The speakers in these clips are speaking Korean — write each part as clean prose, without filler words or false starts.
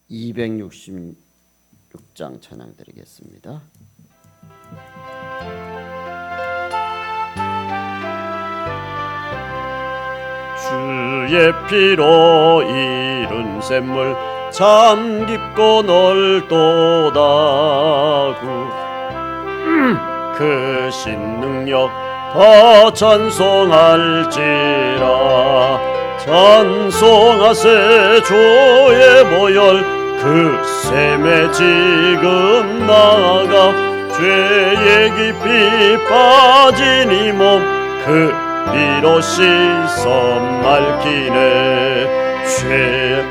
266장 찬양 드리겠습니다. 주의 피로 이룬 샘물 참 깊고 넓도다. 그 신능력 더 찬송할지라. 찬송하세 주의 보혈 그 샘에 지금 나아가 죄의 깊이 빠진 이 몸 그 피로 씻어 맑히네. 죄이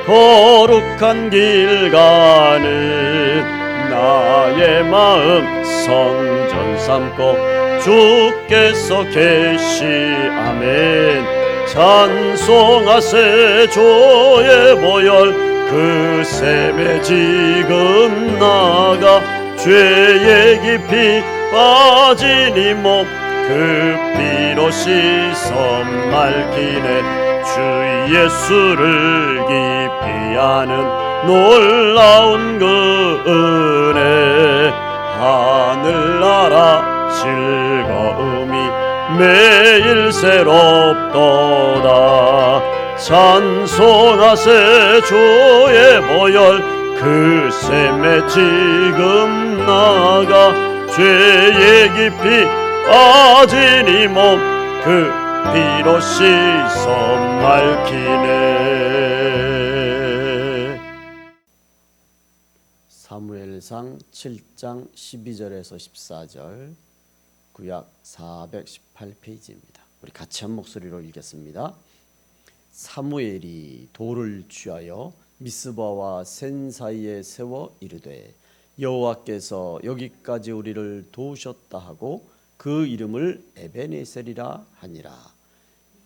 거룩한 길 가는 나의 마음 성전 삼고 주께서 계시 아멘. 찬송하세 주의 보혈 그 샘에 지금 나가 죄의 깊이 빠진 이 몸 그 피로 씻어 맑히네. 주 예수를 깊이 아는 놀라운 그 은혜 하늘나라 즐거움이 매일 새롭도다. 찬송하세 주의 보혈 그 샘에 지금 나가 죄의 깊이 빠진 이 몸 그 피로 씻어 맑히네. 사무엘상 7장 12절에서 14절, 구약 418페이지입니다. 우리 같이 한 목소리로 읽겠습니다. 사무엘이 돌을 취하여 미스바와 센 사이에 세워 이르되 여호와께서 여기까지 우리를 도우셨다 하고 그 이름을 에베네셀이라 하니라.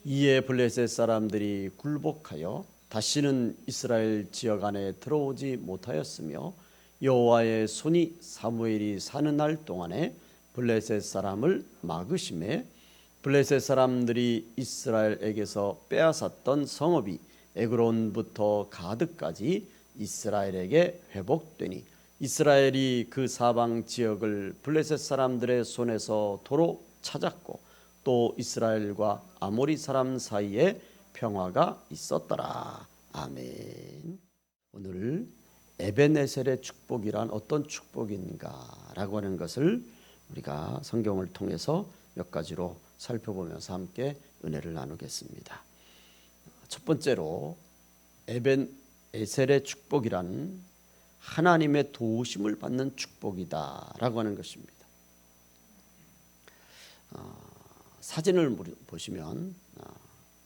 이에 블레셋 사람들이 굴복하여 다시는 이스라엘 지역 안에 들어오지 못하였으며 여호와의 손이 사무엘이 사는 날 동안에 블레셋 사람을 막으심에 블레셋 사람들이 이스라엘에게서 빼앗았던 성읍이 에그론부터 가드까지 이스라엘에게 회복되니 이스라엘이 그 사방 지역을 블레셋 사람들의 손에서 도로 찾았고 또 이스라엘과 아모리 사람 사이에 평화가 있었더라. 아멘. 오늘 에베네셀의 축복이란 어떤 축복인가라고 하는 것을 우리가 성경을 통해서 몇 가지로 살펴보면서 함께 은혜를 나누겠습니다. 첫 번째로 에베네셀의 축복이란 하나님의 도우심을 받는 축복이다라고 하는 것입니다. 사진을 보시면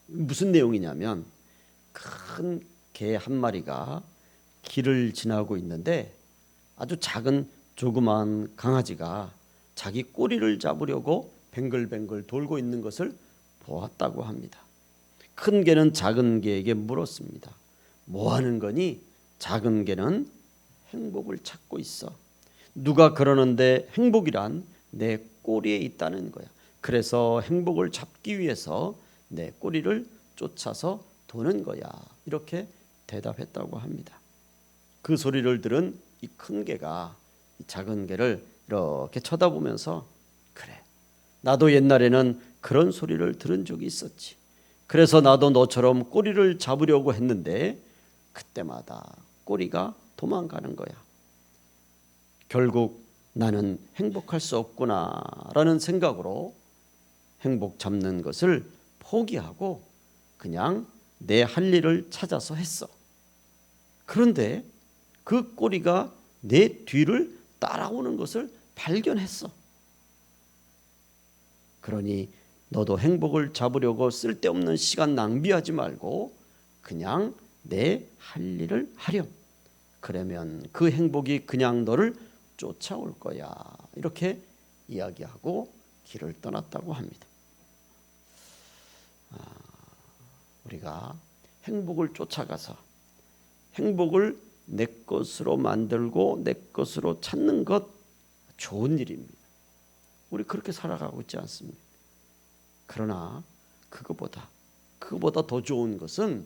무슨 내용이냐면 큰 개 한 마리가 길을 지나고 있는데 아주 작은 조그마한 강아지가 자기 꼬리를 잡으려고 뱅글뱅글 돌고 있는 것을 보았다고 합니다. 큰 개는 작은 개에게 물었습니다. 뭐 하는 거니? 작은 개는 행복을 찾고 있어. 누가 그러는데 행복이란 내 꼬리에 있다는 거야. 그래서 행복을 잡기 위해서 내 꼬리를 쫓아서 도는 거야. 이렇게 대답했다고 합니다. 그 소리를 들은 이 큰 개가 이 작은 개를 이렇게 쳐다보면서 그래, 나도 옛날에는 그런 소리를 들은 적이 있었지. 그래서 나도 너처럼 꼬리를 잡으려고 했는데 그때마다 꼬리가 도망가는 거야. 결국 나는 행복할 수 없구나라는 생각으로 행복 잡는 것을 포기하고 그냥 내 할 일을 찾아서 했어. 그런데 그 꼬리가 내 뒤를 따라오는 것을 발견했어. 그러니 너도 행복을 잡으려고 쓸데없는 시간 낭비하지 말고 그냥 내 할 일을 하렴. 그러면 그 행복이 그냥 너를 쫓아올 거야. 이렇게 이야기하고 길을 떠났다고 합니다. 우리가 행복을 쫓아가서 행복을 내 것으로 만들고 내 것으로 찾는 것 좋은 일입니다. 우리 그렇게 살아가고 있지 않습니까? 그러나 그거보다 더 좋은 것은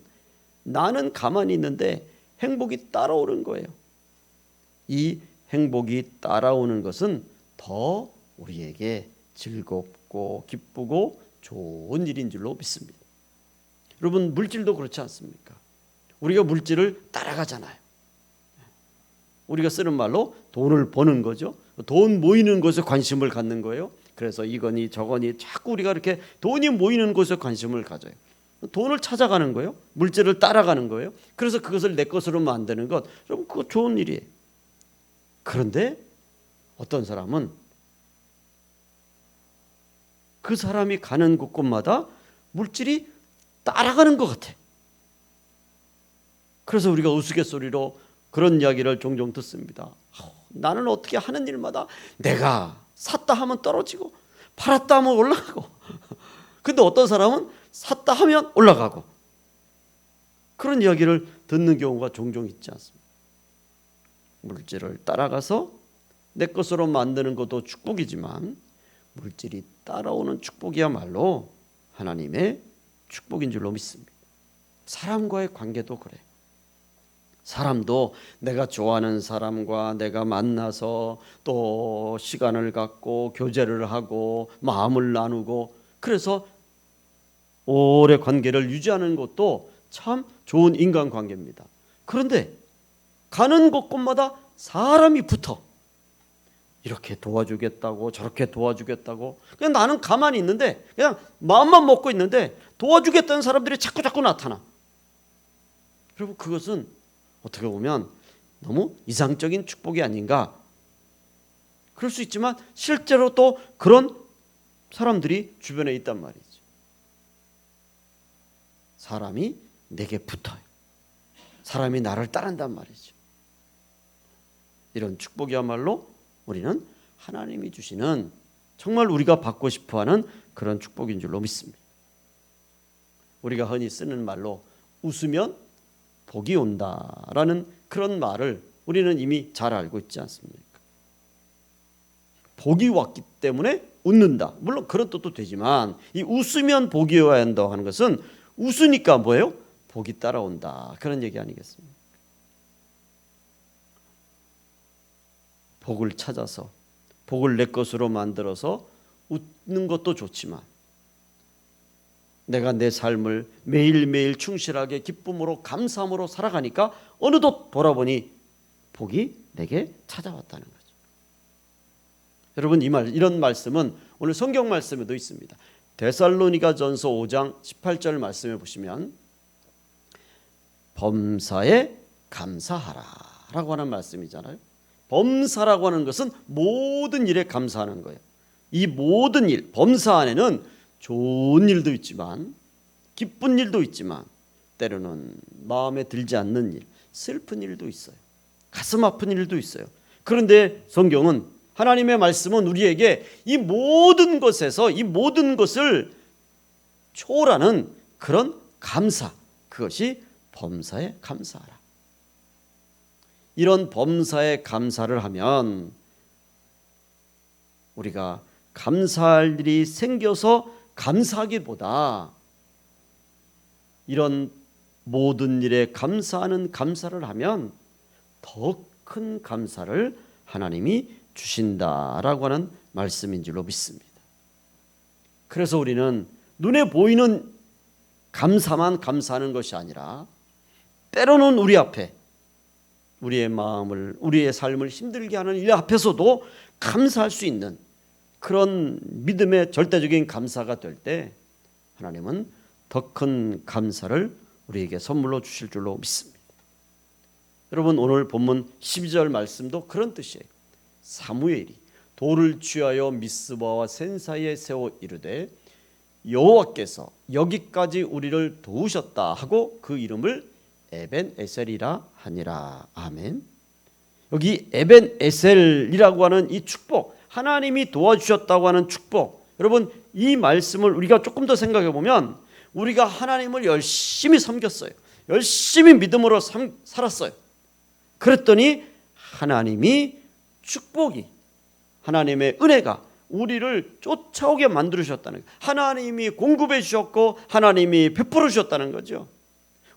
나는 가만히 있는데 행복이 따라오는 거예요. 이 행복이 따라오는 것은 더 우리에게 즐겁고 기쁘고 좋은 일인 줄로 믿습니다. 여러분, 물질도 그렇지 않습니까? 우리가 물질을 따라가잖아요. 우리가 쓰는 말로 돈을 버는 거죠. 돈 모이는 것에 관심을 갖는 거예요. 그래서 이거니 저거니 자꾸 우리가 이렇게 돈이 모이는 곳에 관심을 가져요. 돈을 찾아가는 거예요. 물질을 따라가는 거예요. 그래서 그것을 내 것으로 만드는 것, 좀 그거 좋은 일이에요. 그런데 어떤 사람은 그 사람이 가는 곳곳마다 물질이 따라가는 것 같아. 그래서 우리가 우스갯소리로 그런 이야기를 종종 듣습니다. 나는 어떻게 하는 일마다 내가 샀다 하면 떨어지고 팔았다 하면 올라가고 근데 어떤 사람은 샀다 하면 올라가고 그런 이야기를 듣는 경우가 종종 있지 않습니까? 물질을 따라가서 내 것으로 만드는 것도 축복이지만 물질이 따라오는 축복이야말로 하나님의 축복인 줄로 믿습니다. 사람과의 관계도 그래. 사람도 내가 좋아하는 사람과 내가 만나서 또 시간을 갖고 교제를 하고 마음을 나누고 그래서 오래 관계를 유지하는 것도 참 좋은 인간관계입니다. 그런데 가는 곳곳마다 사람이 붙어 이렇게 도와주겠다고 저렇게 도와주겠다고 그냥 나는 가만히 있는데 그냥 마음만 먹고 있는데 도와주겠다는 사람들이 자꾸 나타나. 여러분, 그것은 어떻게 보면 너무 이상적인 축복이 아닌가. 그럴 수 있지만 실제로 또 그런 사람들이 주변에 있단 말이죠. 사람이 내게 붙어요. 사람이 나를 따른단 말이죠. 이런 축복이야말로 우리는 하나님이 주시는 정말 우리가 받고 싶어하는 그런 축복인 줄로 믿습니다. 우리가 흔히 쓰는 말로 웃으면 복이 온다라는 그런 말을 우리는 이미 잘 알고 있지 않습니까? 복이 왔기 때문에 웃는다. 물론 그런 뜻도 되지만 이 웃으면 복이 와야 한다고 하는 것은 웃으니까 뭐예요? 복이 따라온다. 그런 얘기 아니겠습니까? 복을 찾아서 복을 내 것으로 만들어서 웃는 것도 좋지만 내가 내 삶을 매일매일 충실하게 기쁨으로 감사함으로 살아가니까 어느덧 돌아보니 복이 내게 찾아왔다는 거죠. 여러분, 이런 말씀은 오늘 성경 말씀에도 있습니다. 데살로니가전서 5장 18절 말씀에 보시면 범사에 감사하라라고 하는 말씀이잖아요. 범사라고 하는 것은 모든 일에 감사하는 거예요. 이 모든 일, 범사 안에는 좋은 일도 있지만 기쁜 일도 있지만 때로는 마음에 들지 않는 일, 슬픈 일도 있어요. 가슴 아픈 일도 있어요. 그런데 성경은 하나님의 말씀은 우리에게 이 모든 것에서 이 모든 것을 초월하는 그런 감사, 그것이 범사에 감사하라. 이런 범사에 감사를 하면 우리가 감사할 일이 생겨서 감사하기보다 이런 모든 일에 감사하는 감사를 하면 더 큰 감사를 하나님이 주신다라고 하는 말씀인 줄로 믿습니다. 그래서 우리는 눈에 보이는 감사만 감사하는 것이 아니라 때로는 우리 앞에 우리의 마음을 우리의 삶을 힘들게 하는 일 앞에서도 감사할 수 있는 그런 믿음의 절대적인 감사가 될 때 하나님은 더 큰 감사를 우리에게 선물로 주실 줄로 믿습니다. 여러분, 오늘 본문 12절 말씀도 그런 뜻이에요. 사무엘이 돌을 취하여 미스바와 센 사이에 세워 이르되 여호와께서 여기까지 우리를 도우셨다 하고 그 이름을 에벤에셀이라 하니라. 아멘. 여기 에벤에셀이라고 하는 이 축복, 하나님이 도와주셨다고 하는 축복, 여러분, 이 말씀을 우리가 조금 더 생각해 보면 우리가 하나님을 열심히 섬겼어요. 열심히 믿음으로 살았어요. 그랬더니 하나님이 축복이, 하나님의 은혜가 우리를 쫓아오게 만들으셨다는 거예요. 하나님이 공급해 주셨고 하나님이 베풀어 주셨다는 거죠.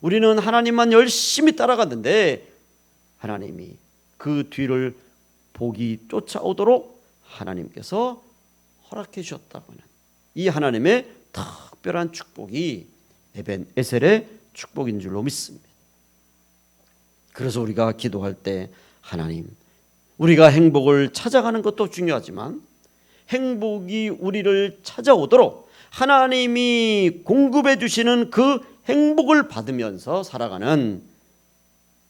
우리는 하나님만 열심히 따라갔는데 하나님이 그 뒤를 복이 쫓아오도록 하나님께서 허락해 주셨다고 하는 이 하나님의 특별한 축복이 에벤 에셀의 축복인 줄로 믿습니다. 그래서 우리가 기도할 때 하나님, 우리가 행복을 찾아가는 것도 중요하지만 행복이 우리를 찾아오도록 하나님이 공급해 주시는 그 행복을 받으면서 살아가는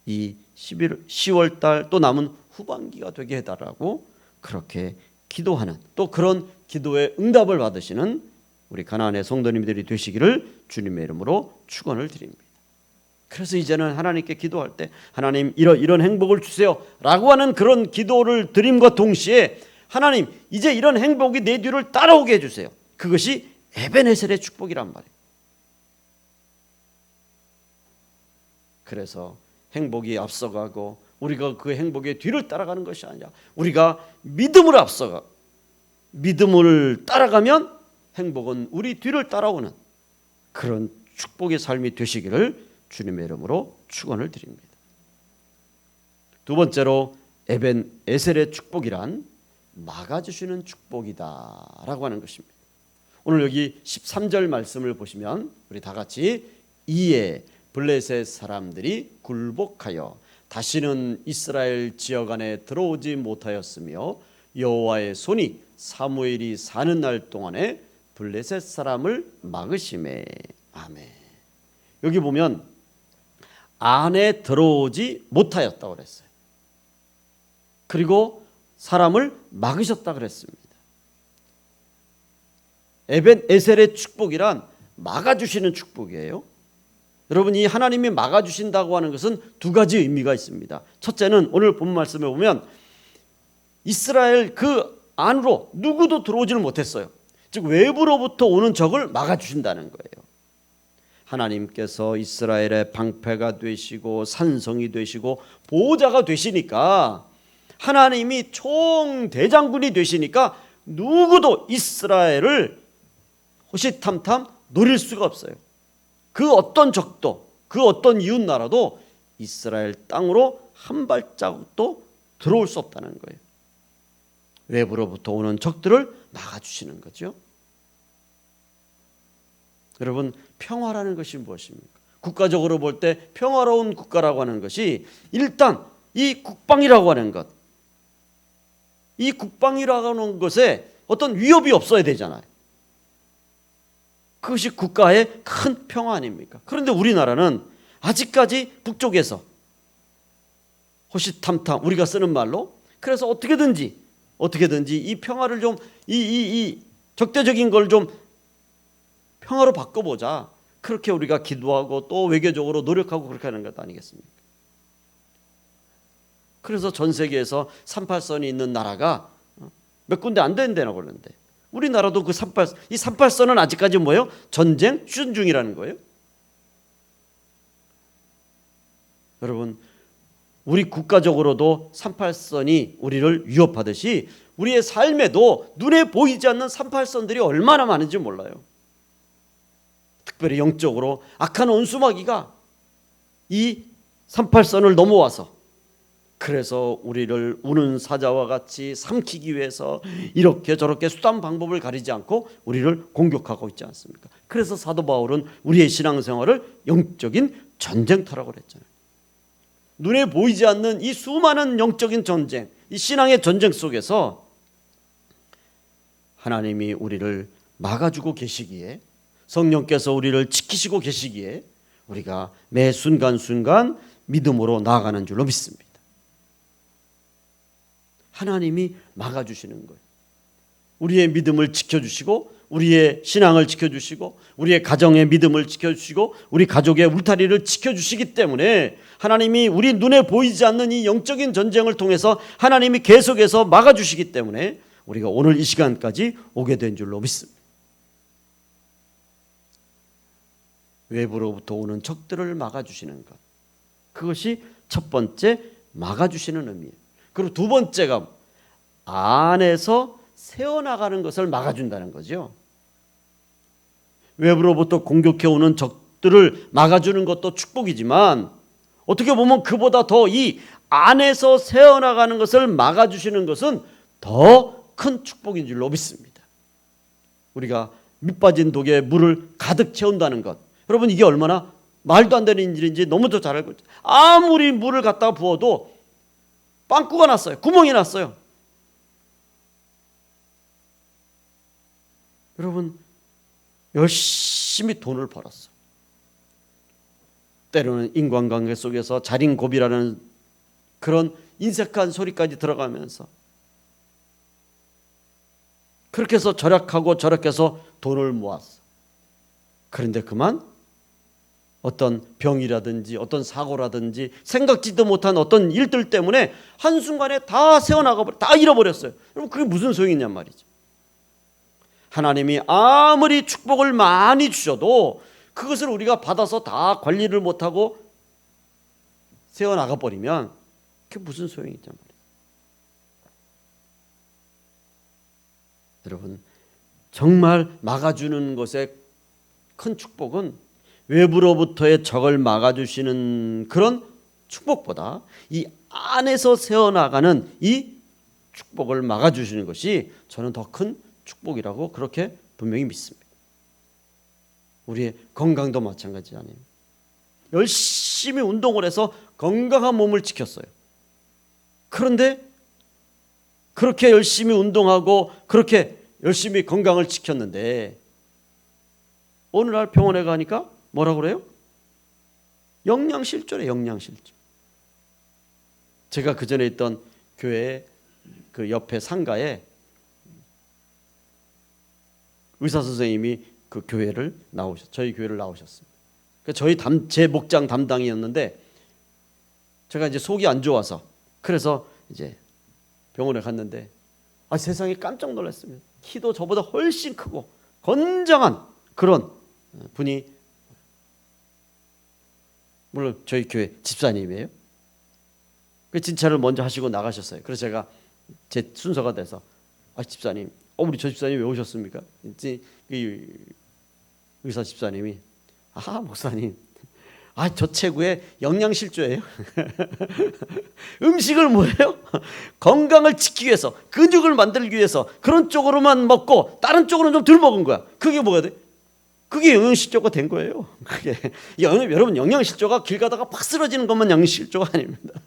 이 10월 달 또 남은 후반기가 되게 해달라고 그렇게 기도하는, 또 그런 기도의 응답을 받으시는 우리 가나안의 성도님들이 되시기를 주님의 이름으로 축원을 드립니다. 그래서 이제는 하나님께 기도할 때 하나님 이런 행복을 주세요 라고 하는 그런 기도를 드림과 동시에 하나님 이제 이런 행복이 내 뒤를 따라오게 해주세요. 그것이 에벤에셀의 축복이란 말이에요. 그래서 행복이 앞서가고 우리가 그 행복의 뒤를 따라가는 것이 아니라 우리가 믿음을 앞서가 믿음을 따라가면 행복은 우리 뒤를 따라오는 그런 축복의 삶이 되시기를 주님의 이름으로 축원을 드립니다. 두 번째로 에벤 에셀의 축복이란 막아주시는 축복이다라고 하는 것입니다. 오늘 여기 13절 말씀을 보시면 우리 다 같이 이에 블레셋 사람들이 굴복하여 다시는 이스라엘 지역 안에 들어오지 못하였으며 여호와의 손이 사무엘이 사는 날 동안에 블레셋 사람을 막으심에. 아멘. 여기 보면 안에 들어오지 못하였다고 그랬어요. 그리고 사람을 막으셨다고 그랬습니다. 에벤 에셀의 축복이란 막아주시는 축복이에요. 여러분, 이 하나님이 막아주신다고 하는 것은 두 가지 의미가 있습니다. 첫째는 오늘 본 말씀에 보면 이스라엘 그 안으로 누구도 들어오지를 못했어요. 즉 외부로부터 오는 적을 막아주신다는 거예요. 하나님께서 이스라엘의 방패가 되시고 산성이 되시고 보호자가 되시니까, 하나님이 총대장군이 되시니까 누구도 이스라엘을 호시탐탐 노릴 수가 없어요. 그 어떤 적도, 그 어떤 이웃 나라도 이스라엘 땅으로 한 발자국도 들어올 수 없다는 거예요. 외부로부터 오는 적들을 막아주시는 거죠. 여러분, 평화라는 것이 무엇입니까? 국가적으로 볼 때 평화로운 국가라고 하는 것이 일단 이 국방이라고 하는 것, 이 국방이라고 하는 것에 어떤 위협이 없어야 되잖아요. 그것이 국가의 큰 평화 아닙니까? 그런데 우리나라는 아직까지 북쪽에서 호시탐탐, 우리가 쓰는 말로, 그래서 어떻게든지 이 평화를 좀 이 적대적인 걸 좀 평화로 바꿔보자, 그렇게 우리가 기도하고 또 외교적으로 노력하고 그렇게 하는 것 아니겠습니까? 그래서 전 세계에서 38선이 있는 나라가 몇 군데 안 된다고 그러는데, 우리나라도 이 38선은 아직까지 뭐예요? 전쟁 휴전 중이라는 거예요. 여러분, 우리 국가적으로도 38선이 우리를 위협하듯이 우리의 삶에도 눈에 보이지 않는 38선들이 얼마나 많은지 몰라요. 특별히 영적으로 악한 원수마귀가 이 38선을 넘어와서, 그래서 우리를 우는 사자와 같이 삼키기 위해서 이렇게 저렇게 수단 방법을 가리지 않고 우리를 공격하고 있지 않습니까? 그래서 사도 바울은 우리의 신앙생활을 영적인 전쟁터라고 그랬잖아요. 눈에 보이지 않는 이 수많은 영적인 전쟁, 이 신앙의 전쟁 속에서 하나님이 우리를 막아주고 계시기에, 성령께서 우리를 지키시고 계시기에 우리가 매 순간순간 믿음으로 나아가는 줄로 믿습니다. 하나님이 막아주시는 거예요. 우리의 믿음을 지켜주시고, 우리의 신앙을 지켜주시고, 우리의 가정의 믿음을 지켜주시고, 우리 가족의 울타리를 지켜주시기 때문에 하나님이 우리 눈에 보이지 않는 이 영적인 전쟁을 통해서 하나님이 계속해서 막아주시기 때문에 우리가 오늘 이 시간까지 오게 된 줄로 믿습니다. 외부로부터 오는 적들을 막아주시는 것, 그것이 첫 번째 막아주시는 의미예요. 그리고 두 번째가 안에서 새어나가는 것을 막아준다는 거죠. 외부로부터 공격해오는 것들을 막아주는 것도 축복이지만 어떻게 보면 그보다 더 이 안에서 새어나가는 것을 막아주시는 것은 더 큰 축복인 줄로 믿습니다. 우리가 밑빠진 독에 물을 가득 채운다는 것, 여러분 이게 얼마나 말도 안 되는 일인지 너무도 잘 알고 있죠. 아무리 물을 갖다 부어도 빵꾸가 났어요. 구멍이 났어요. 여러분 열심히 돈을 벌었어. 때로는 인간관계 속에서 자린고비라는 그런 인색한 소리까지 들어가면서 그렇게 해서 절약하고 저렇게 해서 돈을 모았어. 그런데 그만 어떤 병이라든지 어떤 사고라든지 생각지도 못한 어떤 일들 때문에 한순간에 다 새어나가버려, 다 잃어버렸어요. 여러분 그게 무슨 소용이 있냔 말이죠. 하나님이 아무리 축복을 많이 주셔도 그것을 우리가 받아서 다 관리를 못하고 새어나가 버리면 그게 무슨 소용이 있냔 말이에요. 여러분 정말 막아주는 것의 큰 축복은 외부로부터의 적을 막아주시는 그런 축복보다 이 안에서 새어나가는 이 축복을 막아주시는 것이 저는 더 큰 축복이라고 그렇게 분명히 믿습니다. 우리의 건강도 마찬가지 아니에요. 열심히 운동을 해서 건강한 몸을 지켰어요. 그런데 그렇게 열심히 운동하고 그렇게 열심히 건강을 지켰는데 어느 날 병원에 가니까 뭐라고 그래요? 영양실조래. 영양실조. 제가 그 전에 있던 교회 그 옆에 상가에 의사 선생님이 그 교회를 저희 교회를 나오셨습니다. 제 목장 담당이었는데 제가 이제 속이 안 좋아서 그래서 이제 병원에 갔는데 세상에 깜짝 놀랐습니다. 키도 저보다 훨씬 크고 건장한 그런 분이, 물론 저희 교회 집사님이에요. 그 진찰을 먼저 하시고 나가셨어요. 그래서 제가 제 순서가 돼서 집사님, 우리 저 집사님 왜 오셨습니까? 이제 의사 집사님이 목사님, 저 체구에 영양실조예요. 음식을 뭐예요? 건강을 지키기 위해서, 근육을 만들기 위해서 그런 쪽으로만 먹고 다른 쪽으로는 좀 덜 먹은 거야. 그게 뭐가 돼? 그게 영양실조가 된 거예요. 여러분 영양실조가 길 가다가 팍 쓰러지는 것만 영양실조가 아닙니다.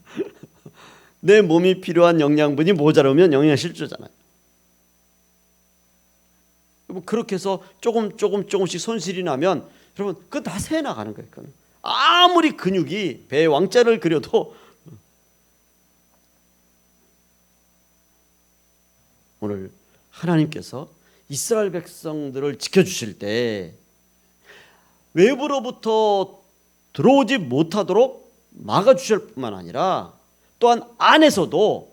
내 몸이 필요한 영양분이 모자라면 영양실조잖아요. 그렇게 해서 조금씩 손실이 나면 여러분 그건 다 새 나가는 거예요. 그건. 아무리 근육이 배에 왕자를 그려도 오늘 하나님께서 이스라엘 백성들을 지켜주실 때 외부로부터 들어오지 못하도록 막아주실 뿐만 아니라 또한 안에서도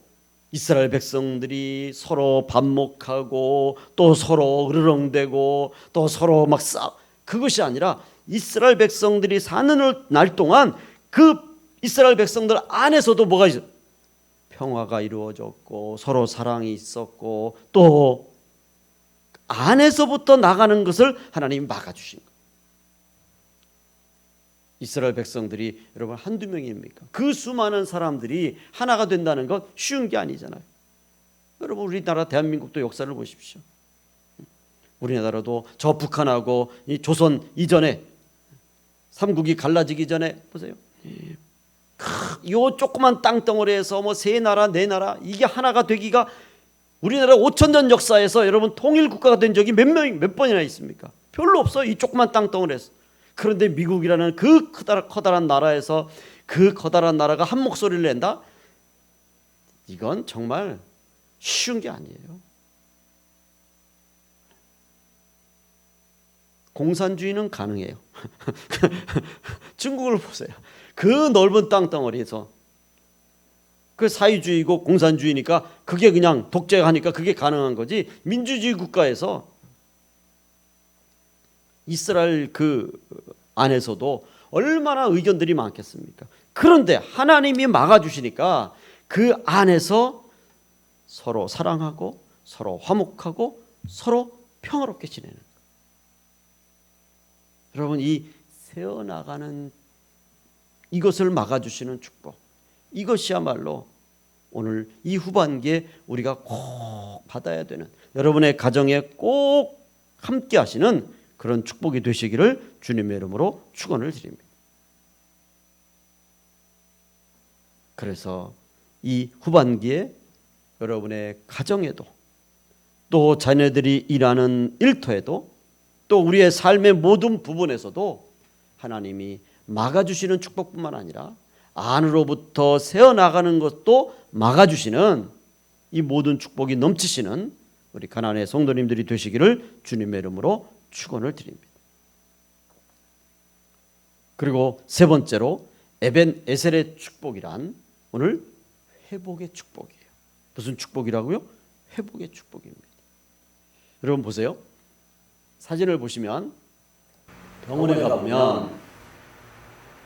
이스라엘 백성들이 서로 반목하고 또 서로 으르렁대고 또 서로 막 그것이 아니라 이스라엘 백성들이 사는 날 동안 그 이스라엘 백성들 안에서도 뭐가 있어요? 평화가 이루어졌고 서로 사랑이 있었고 또 안에서부터 나가는 것을 하나님이 막아주신 거예요. 이스라엘 백성들이 여러분 한두 명입니까? 그 수많은 사람들이 하나가 된다는 건 쉬운 게 아니잖아요. 여러분 우리나라 대한민국도 역사를 보십시오. 우리나라도 저 북한하고 이 조선 이전에 삼국이 갈라지기 전에 보세요. 요 조그만 땅덩어리에서 뭐 세 나라 네 나라 이게 하나가 되기가 우리나라 5,000년 역사에서 여러분 통일 국가가 된 적이 몇 번이나 있습니까? 별로 없어요. 이 조그만 땅덩어리에서. 그런데 미국이라는 그 커다란 나라에서 그 커다란 나라가 한 목소리를 낸다? 이건 정말 쉬운 게 아니에요. 공산주의는 가능해요. 중국을 보세요. 그 넓은 땅덩어리에서 그 사회주의고 공산주의니까 그게 그냥 독재하니까 그게 가능한 거지. 민주주의 국가에서 이스라엘 그 안에서도 얼마나 의견들이 많겠습니까? 그런데 하나님이 막아주시니까 그 안에서 서로 사랑하고 서로 화목하고 서로 평화롭게 지내는 거예요. 여러분 이 새어나가는 이것을 막아주시는 축복, 이것이야말로 오늘 이 후반기에 우리가 꼭 받아야 되는, 여러분의 가정에 꼭 함께 하시는 그런 축복이 되시기를 주님의 이름으로 축원을 드립니다. 그래서 이 후반기에 여러분의 가정에도, 또 자녀들이 일하는 일터에도, 또 우리의 삶의 모든 부분에서도 하나님이 막아주시는 축복뿐만 아니라 안으로부터 새어나가는 것도 막아주시는 이 모든 축복이 넘치시는 우리 가나안의 성도님들이 되시기를 주님의 이름으로 축원을 드립니다. 그리고 세 번째로 에벤 에셀의 축복이란 오늘 회복의 축복이에요. 무슨 축복이라고요? 회복의 축복입니다. 여러분 보세요. 사진을 보시면 병원에 가보면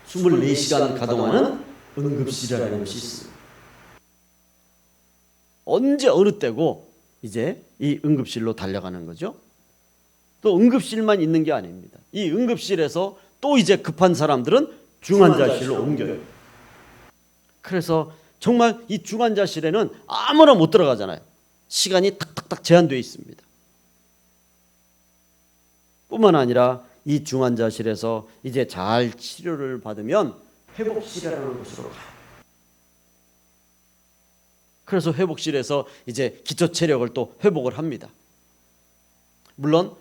24시간 가동하는 응급실이라는 것이 있습니다. 언제 어느 때고 이제 이 응급실로 달려가는 거죠. 또 응급실만 있는 게 아닙니다. 이 응급실에서 또 이제 급한 사람들은 중환자실로 옮겨요. 그래서 정말 이 중환자실에는 아무나 못 들어가잖아요. 시간이 탁탁탁 제한되어 있습니다. 뿐만 아니라 이 중환자실에서 이제 잘 치료를 받으면 회복실이라는 곳으로 가요. 그래서 회복실에서 이제 기초 체력을 또 회복을 합니다. 물론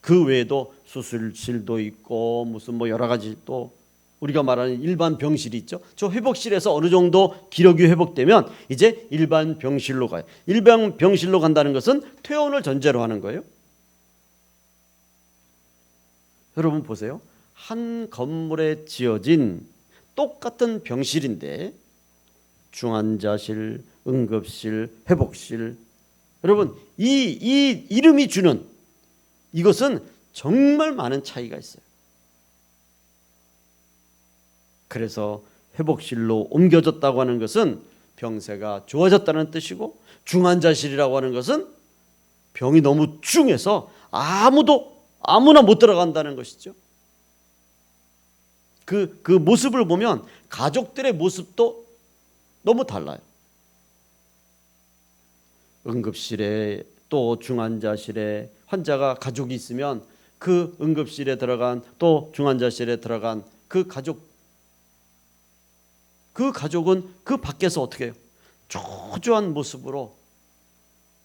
그 외에도 수술실도 있고 무슨 뭐 여러 가지 또 우리가 말하는 일반 병실이 있죠. 저 회복실에서 어느 정도 기력이 회복되면 이제 일반 병실로 가요. 일반 병실로 간다는 것은 퇴원을 전제로 하는 거예요. 여러분 보세요. 한 건물에 지어진 똑같은 병실인데 중환자실, 응급실, 회복실, 여러분 이 이름이 주는 이것은 정말 많은 차이가 있어요. 그래서 회복실로 옮겨졌다고 하는 것은 병세가 좋아졌다는 뜻이고, 중환자실이라고 하는 것은 병이 너무 중해서 아무나 못 들어간다는 것이죠. 그 모습을 보면 가족들의 모습도 너무 달라요. 응급실에 또 중환자실에 환자가 가족이 있으면 그 응급실에 들어간 또 중환자실에 들어간 그 가족은 그 밖에서 어떻게 해요? 초조한 모습으로,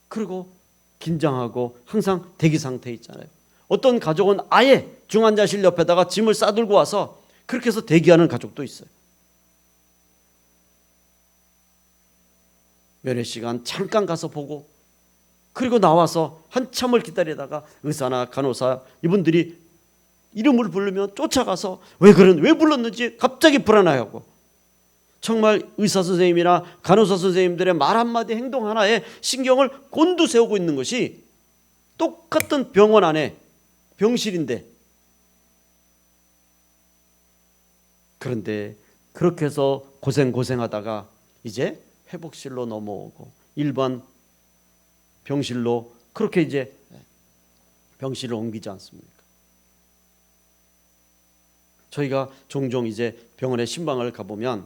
그리고 긴장하고 항상 대기 상태에 있잖아요. 어떤 가족은 아예 중환자실 옆에다가 짐을 싸들고 와서 그렇게 해서 대기하는 가족도 있어요. 몇몇 시간 잠깐 가서 보고 그리고 나와서 한참을 기다리다가 의사나 간호사 이분들이 이름을 부르면 쫓아가서 왜 불렀는지 갑자기 불안해하고, 정말 의사 선생님이나 간호사 선생님들의 말 한마디 행동 하나에 신경을 곤두세우고 있는 것이 똑같은 병원 안에 병실인데, 그런데 그렇게 해서 고생하다가 이제 회복실로 넘어오고 일반 병실로 그렇게 이제 병실을 옮기지 않습니까? 저희가 종종 이제 병원에 신방을 가보면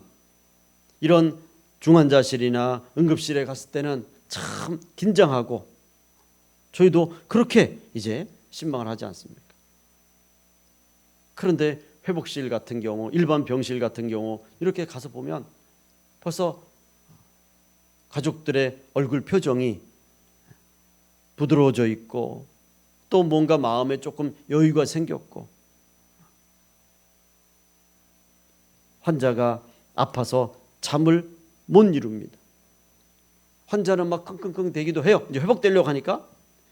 이런 중환자실이나 응급실에 갔을 때는 참 긴장하고, 저희도 그렇게 이제 신방을 하지 않습니까? 그런데 회복실 같은 경우, 일반 병실 같은 경우 이렇게 가서 보면 벌써 가족들의 얼굴 표정이 부드러워져 있고, 또 뭔가 마음에 조금 여유가 생겼고, 환자가 아파서 잠을 못 이룹니다. 환자는 막 끙끙끙 대기도 해요. 이제 회복되려고 하니까.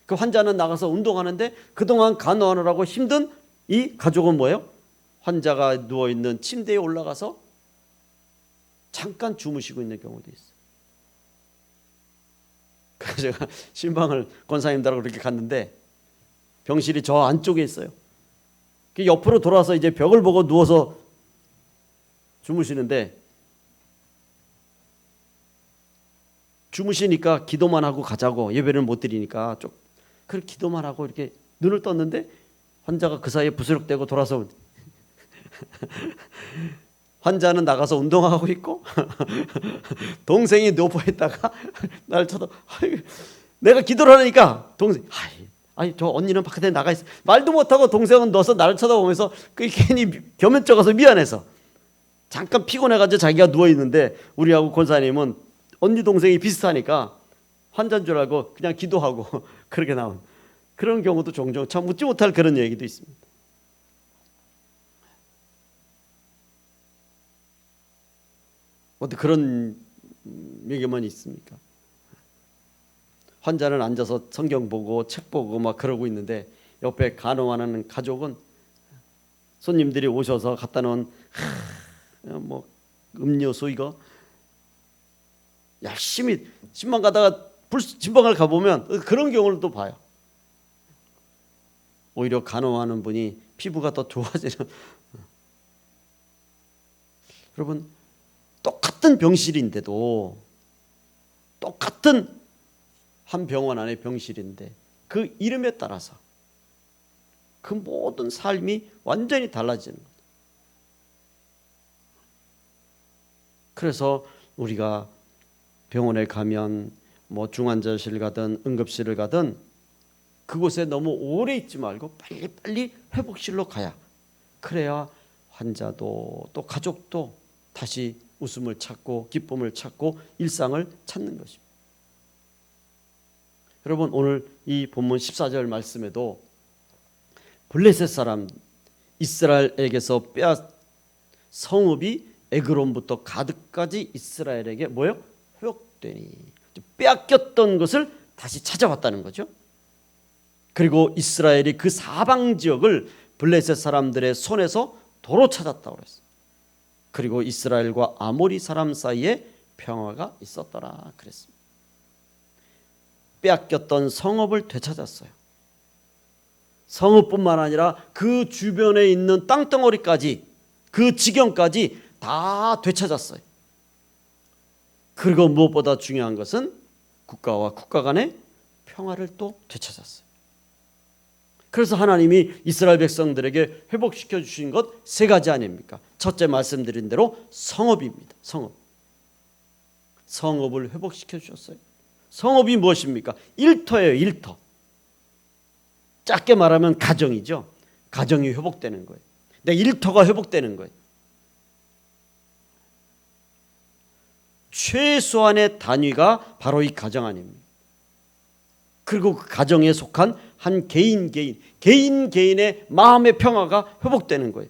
그 환자는 나가서 운동하는데 그동안 간호하느라고 힘든 이 가족은 뭐예요? 환자가 누워있는 침대에 올라가서 잠깐 주무시고 있는 경우도 있어요. 그래서 제가 신방을 권사님들하고 그렇게 갔는데 병실이 저 안쪽에 있어요. 옆으로 돌아서 이제 벽을 보고 누워서 주무시는데, 주무시니까 기도만 하고 가자고, 예배를 못 드리니까 그렇게 기도만 하고 이렇게 눈을 떴는데 환자가 그 사이에 부스럭대고 돌아서 환자는 나가서 운동하고 있고 동생이 누워 있다가 나를 쳐다. 내가 기도를 하니까 동생, 아니 저 언니는 바깥에 나가 있어. 말도 못하고 동생은 넣어서 나를 쳐다보면서 그 괜히 겸연쩍어서 미안해서 잠깐 피곤해가지고 자기가 누워 있는데 우리하고 권사님은 언니 동생이 비슷하니까 환자인 줄 알고 그냥 기도하고 그렇게 나온 그런 경우도 종종 참 웃지 못할 그런 얘기도 있습니다. 어떻게 그런 얘기만 있습니까? 환자는 앉아서 성경 보고 책 보고 막 그러고 있는데 옆에 간호하는 가족은 손님들이 오셔서 갖다 놓은 뭐 음료수 이거 열심히 신방 가다가 진방을 가보면 그런 경우를 또 봐요. 오히려 간호하는 분이 피부가 더 좋아지는. 여러분, 똑같은 병실인데도 똑같은 한 병원 안에 병실인데 그 이름에 따라서 그 모든 삶이 완전히 달라지는 거예요. 그래서 우리가 병원에 가면 뭐 중환자실 가든 응급실을 가든 그곳에 너무 오래 있지 말고 빨리빨리 회복실로 가야, 그래야 환자도 또 가족도 다시 웃음을 찾고 기쁨을 찾고 일상을 찾는 것입니다. 여러분, 오늘 이 본문 14절 말씀에도 블레셋 사람 이스라엘에게서 빼앗 성읍이 에그론부터 가드까지 이스라엘에게 뭐요? 회복되니, 빼앗겼던 것을 다시 찾아왔다는 거죠. 그리고 이스라엘이 그 사방 지역을 블레셋 사람들의 손에서 도로 찾았다고 그랬어요. 그리고 이스라엘과 아모리 사람 사이에 평화가 있었더라 그랬습니다. 빼앗겼던 성읍을 되찾았어요. 성읍뿐만 아니라 그 주변에 있는 땅덩어리까지, 그 지경까지 다 되찾았어요. 그리고 무엇보다 중요한 것은 국가와 국가 간의 평화를 또 되찾았어요. 그래서 하나님이 이스라엘 백성들에게 회복시켜 주신 것 세 가지 아닙니까? 첫째, 말씀드린 대로 성읍입니다. 성읍을 회복시켜 주셨어요. 성읍이 무엇입니까? 일터예요. 일터. 짧게 말하면 가정이죠. 가정이 회복되는 거예요. 내 일터가 회복되는 거예요. 최소한의 단위가 바로 이 가정 아닙니까? 그리고 그 가정에 속한 한 개인의 마음의 평화가 회복되는 거예요.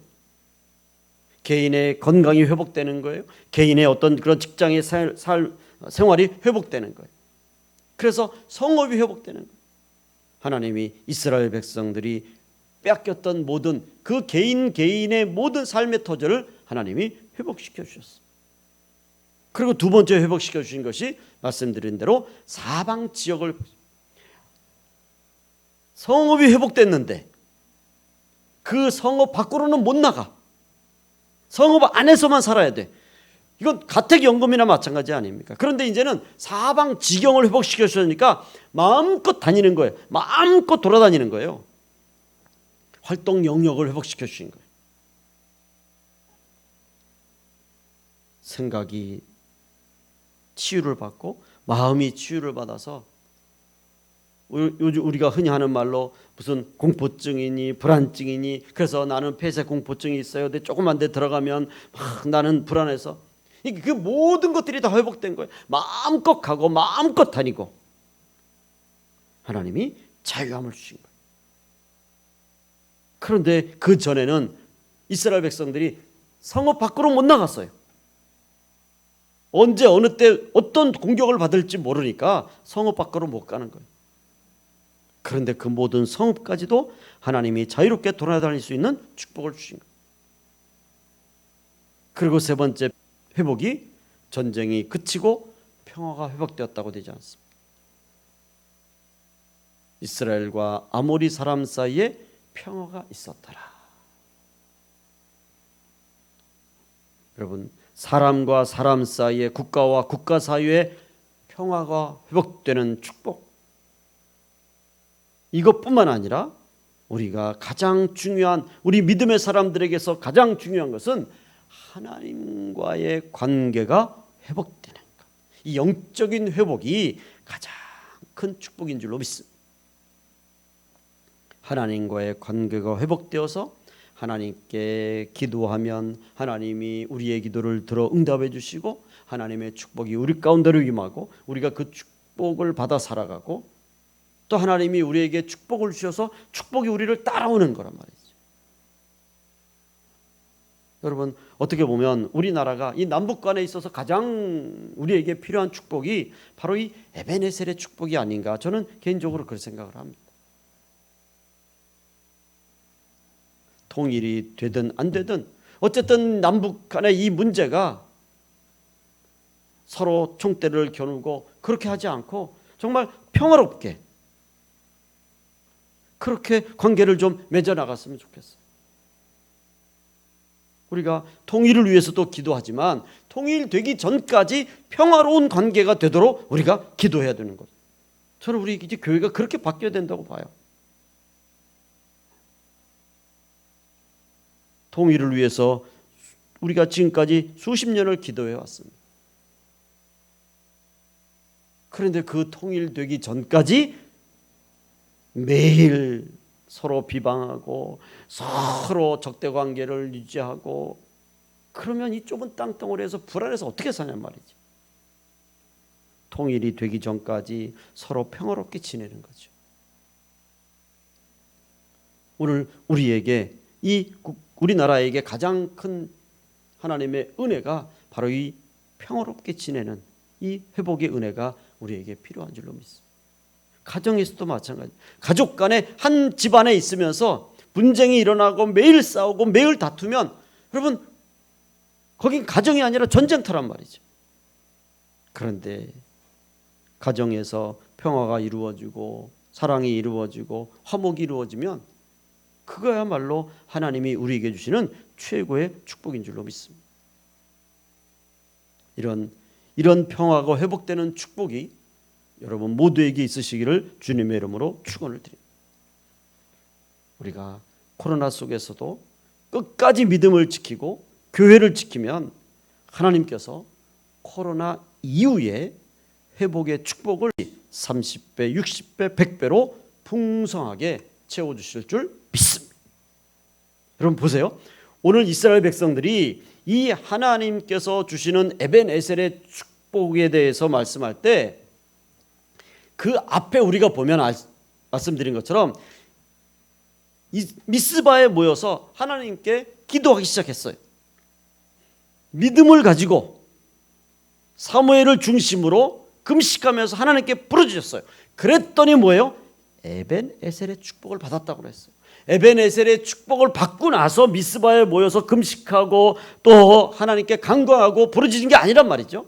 개인의 건강이 회복되는 거예요. 개인의 어떤 그런 직장의 생활이 회복되는 거예요. 그래서 성읍이 회복되는 거예요. 하나님이 이스라엘 백성들이 빼앗겼던 모든 그 개인의 모든 삶의 터전을 하나님이 회복시켜 주셨어요. 그리고 두 번째 회복시켜 주신 것이 말씀드린 대로 사방 지역을, 성읍이 회복됐는데 그 성읍 밖으로는 못 나가. 성읍 안에서만 살아야 돼. 이건 가택연금이나 마찬가지 아닙니까? 그런데 이제는 사방 지경을 회복시켜 주니까 마음껏 다니는 거예요. 마음껏 돌아다니는 거예요. 활동 영역을 회복시켜 주신 거예요. 생각이 치유를 받고 마음이 치유를 받아서 요즘 우리가 흔히 하는 말로 무슨 공포증이니 불안증이니, 그래서 나는 폐쇄 공포증이 있어요. 근데 조금만 데 들어가면 막 나는 불안해서, 그 모든 것들이 다 회복된 거예요. 마음껏 가고 마음껏 다니고 하나님이 자유함을 주신 거예요. 그런데 그 전에는 이스라엘 백성들이 성읍 밖으로 못 나갔어요. 언제 어느 때 어떤 공격을 받을지 모르니까 성읍 밖으로 못 가는 거예요. 그런데 그 모든 성읍까지도 하나님이 자유롭게 돌아다닐 수 있는 축복을 주신 거예요. 그리고 세 번째 회복이 전쟁이 그치고 평화가 회복되었다고 되지 않습니까? 이스라엘과 아모리 사람 사이에 평화가 있었더라. 여러분, 사람과 사람 사이에, 국가와 국가 사이에 평화가 회복되는 축복, 이것뿐만 아니라 우리가 가장 중요한, 우리 믿음의 사람들에게서 가장 중요한 것은 하나님과의 관계가 회복되는 것. 이 영적인 회복이 가장 큰 축복인 줄로 믿습니다. 하나님과의 관계가 회복되어서 하나님께 기도하면 하나님이 우리의 기도를 들어 응답해 주시고 하나님의 축복이 우리 가운데로 임하고 우리가 그 축복을 받아 살아가고 또 하나님이 우리에게 축복을 주셔서 축복이 우리를 따라오는 거란 말이죠. 여러분, 어떻게 보면 우리나라가 이 남북간에 있어서 가장 우리에게 필요한 축복이 바로 이 에베네셀의 축복이 아닌가, 저는 개인적으로 그렇게 생각을 합니다. 통일이 되든 안 되든 어쨌든 남북 간의 이 문제가 서로 총대를 겨누고 그렇게 하지 않고 정말 평화롭게 그렇게 관계를 좀 맺어나갔으면 좋겠어요. 우리가 통일을 위해서도 기도하지만 통일되기 전까지 평화로운 관계가 되도록 우리가 기도해야 되는 거죠. 저는 우리 이제 교회가 그렇게 바뀌어야 된다고 봐요. 통일을 위해서 우리가 지금까지 수십 년을 기도해 왔습니다. 그런데 그 통일되기 전까지 매일 서로 비방하고 서로 적대 관계를 유지하고 그러면 이 좁은 땅덩어리에서 불안해서 어떻게 사냔 말이지. 통일이 되기 전까지 서로 평화롭게 지내는 거죠. 오늘 우리에게 우리나라에게 가장 큰 하나님의 은혜가 바로 이 평화롭게 지내는 이 회복의 은혜가 우리에게 필요한 줄로 믿습니다. 가정에서도 마찬가지. 가족 간에 한 집안에 있으면서 분쟁이 일어나고 매일 싸우고 매일 다투면 여러분 거긴 가정이 아니라 전쟁터란 말이죠. 그런데 가정에서 평화가 이루어지고 사랑이 이루어지고 화목이 이루어지면 그거야말로 하나님이 우리에게 주시는 최고의 축복인 줄로 믿습니다. 이런 평화가 회복되는 축복이 여러분 모두에게 있으시기를 주님의 이름으로 축원을 드립니다. 우리가 코로나 속에서도 끝까지 믿음을 지키고 교회를 지키면 하나님께서 코로나 이후에 회복의 축복을 30배, 60배, 100배로 풍성하게 채워주실 줄 믿습니다. 여러분 보세요. 오늘 이스라엘 백성들이 이 하나님께서 주시는 에벤에셀의 축복에 대해서 말씀할 때 그 앞에 우리가 보면 말씀드린 것처럼 이 미스바에 모여서 하나님께 기도하기 시작했어요. 믿음을 가지고 사무엘을 중심으로 금식하면서 하나님께 부르짖었어요. 그랬더니 뭐예요? 에벤에셀의 축복을 받았다고 그랬어요. 에벤에셀의 축복을 받고 나서 미스바에 모여서 금식하고 또 하나님께 간구하고 부르짖은 게 아니란 말이죠.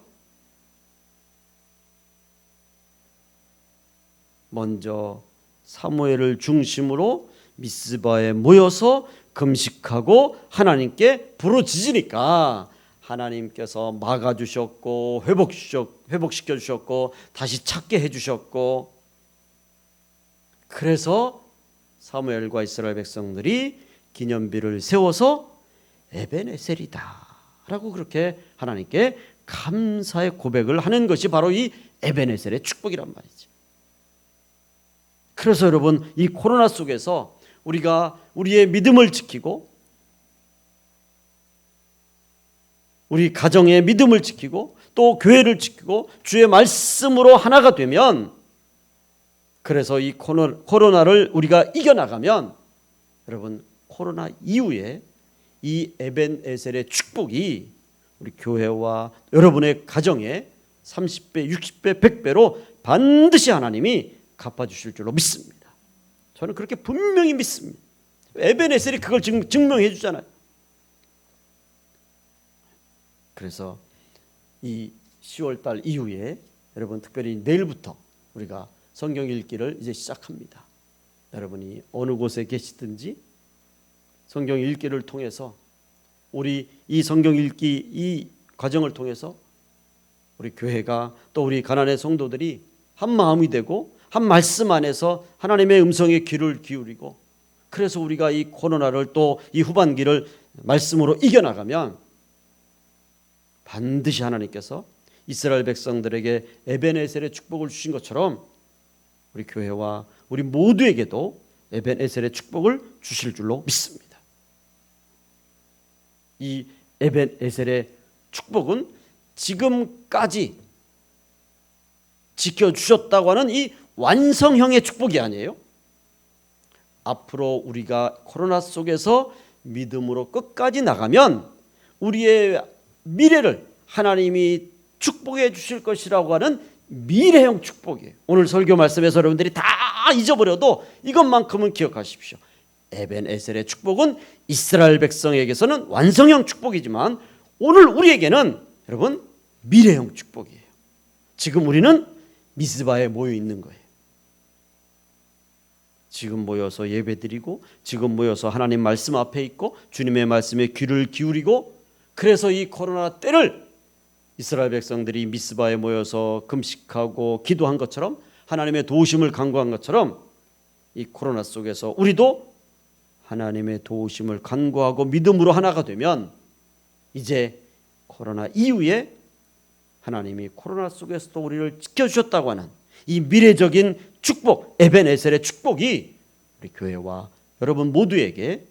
먼저 사무엘을 중심으로 미스바에 모여서 금식하고 하나님께 부르짖으니까 하나님께서 막아주셨고 회복시켜 주셨고 다시 찾게 해주셨고, 그래서 사무엘과 이스라엘 백성들이 기념비를 세워서 에벤에셀이다 라고 그렇게 하나님께 감사의 고백을 하는 것이 바로 이 에벤에셀의 축복이란 말이죠. 그래서 여러분 이 코로나 속에서 우리가 우리의 믿음을 지키고 우리 가정의 믿음을 지키고 또 교회를 지키고 주의 말씀으로 하나가 되면, 그래서 이 코로나를 우리가 이겨나가면 여러분 코로나 이후에 이 에벤에셀의 축복이 우리 교회와 여러분의 가정에 30배, 60배, 100배로 반드시 하나님이 갚아주실 줄로 믿습니다. 저는 그렇게 분명히 믿습니다. 에벤에셀이 그걸 증명해 주잖아요. 그래서 이 10월달 이후에 여러분 특별히 내일부터 우리가 성경 읽기를 이제 시작합니다. 여러분이 어느 곳에 계시든지 성경 읽기를 통해서 우리 이 성경 읽기 이 과정을 통해서 우리 교회가 또 우리 가난의 성도들이 한 마음이 되고 한 말씀 안에서 하나님의 음성에 귀를 기울이고 그래서 우리가 이 코로나를 또 이 후반기를 말씀으로 이겨나가면 반드시 하나님께서 이스라엘 백성들에게 에벤에셀의 축복을 주신 것처럼 우리 교회와 우리 모두에게도 에벤에셀의 축복을 주실 줄로 믿습니다. 이 에벤에셀의 축복은 지금까지 지켜주셨다고 하는 이 완성형의 축복이 아니에요. 앞으로 우리가 코로나 속에서 믿음으로 끝까지 나가면 우리의 미래를 하나님이 축복해 주실 것이라고 하는 미래형 축복이에요. 오늘 설교 말씀에서 여러분들이 다 잊어버려도 이것만큼은 기억하십시오. 에벤에셀의 축복은 이스라엘 백성에게서는 완성형 축복이지만 오늘 우리에게는 여러분 미래형 축복이에요. 지금 우리는 미스바에 모여 있는 거예요. 지금 모여서 예배드리고 지금 모여서 하나님 말씀 앞에 있고 주님의 말씀에 귀를 기울이고 그래서 이 코로나 때를 이스라엘 백성들이 미스바에 모여서 금식하고 기도한 것처럼 하나님의 도우심을 간구한 것처럼 이 코로나 속에서 우리도 하나님의 도우심을 간구하고 믿음으로 하나가 되면 이제 코로나 이후에 하나님이 코로나 속에서도 우리를 지켜주셨다고 하는 이 미래적인 축복, 에벤에셀의 축복이 우리 교회와 여러분 모두에게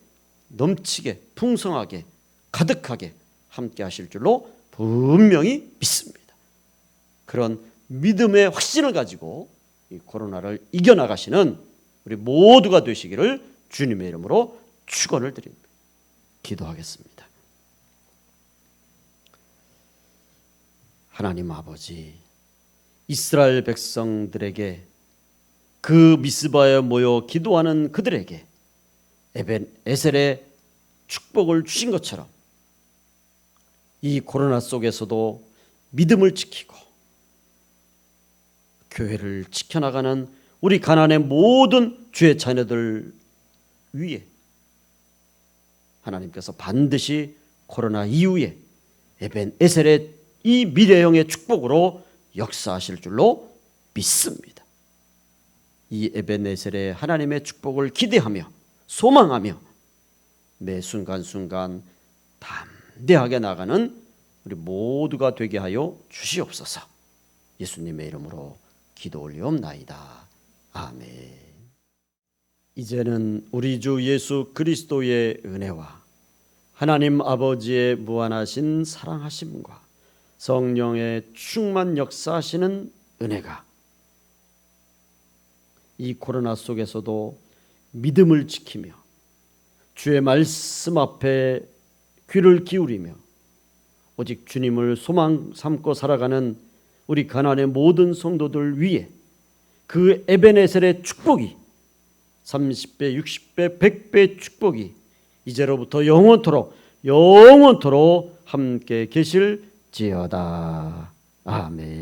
넘치게 풍성하게 가득하게 함께 하실 줄로 분명히 믿습니다. 그런 믿음의 확신을 가지고 이 코로나를 이겨나가시는 우리 모두가 되시기를 주님의 이름으로 축원을 드립니다. 기도하겠습니다. 하나님 아버지, 이스라엘 백성들에게 그 미스바에 모여 기도하는 그들에게 에벤에셀의 축복을 주신 것처럼 이 코로나 속에서도 믿음을 지키고 교회를 지켜나가는 우리 가나안의 모든 주의 자녀들 위에 하나님께서 반드시 코로나 이후에 에벤에셀의 이 미래형의 축복으로 역사하실 줄로 믿습니다. 이 에벤에셀의 하나님의 축복을 기대하며 소망하며 매 순간순간 담대하게 나가는 우리 모두가 되게 하여 주시옵소서. 예수님의 이름으로 기도 올리옵나이다. 아멘. 이제는 우리 주 예수 그리스도의 은혜와 하나님 아버지의 무한하신 사랑하심과 성령의 충만 역사하시는 은혜가 이 코로나 속에서도 믿음을 지키며 주의 말씀 앞에 귀를 기울이며 오직 주님을 소망 삼고 살아가는 우리 가나안의 모든 성도들 위에 그 에벤에셀의 축복이 30배, 60배, 100배의 축복이 이제로부터 영원토록 함께 계실지어다. 아멘.